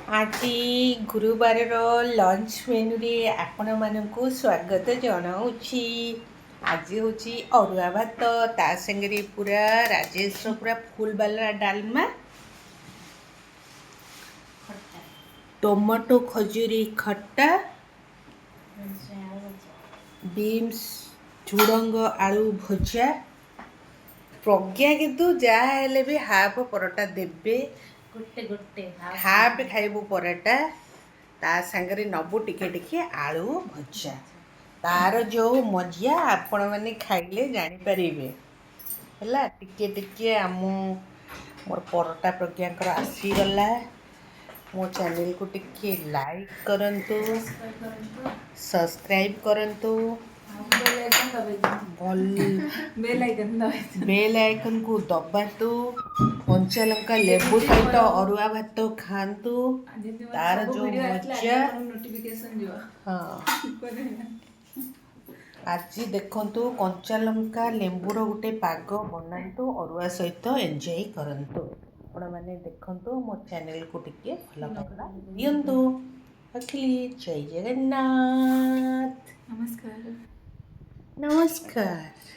आज गुरुवार lunch menu रे आपण मानकु स्वागत जनाऊँची। आज हूँ अरुआ भात ता संगे पूरा राजेश पूरा फुल बाला डालमा, टमाटो खजूरी खट्टा, बीम्स झुडंग आलू भजा। प्रज्ञा किंतु जहाँ हेले भी हाफ परोटा देबे, हाफ खाइबू पराटा ता सांगरे नबू टिके टिके आलू भजा। तार जो मजा आपण मैंने खाइले जानीपारे है। टिके टिके आम मोर परोटा प्रज्ञा आसीगला। मो चैनल को टिके लाइक करंतु, सब्सक्राइब करंतु, बेल आइकन को दबातु, कंचा लंका लेबू सहित अरुआ भात खातु। तार जो मजा हाँ आज देखंतु कंचा लंका लेंबूर गोटे पाग बनातु अरुआ सहित एंजॉय करंतु। आपण माने देखंतु मो चैनल को टिके भल पाइबा दियंतु। रखिली जय जगन्नाथ। नमस्कार। नमस्कार।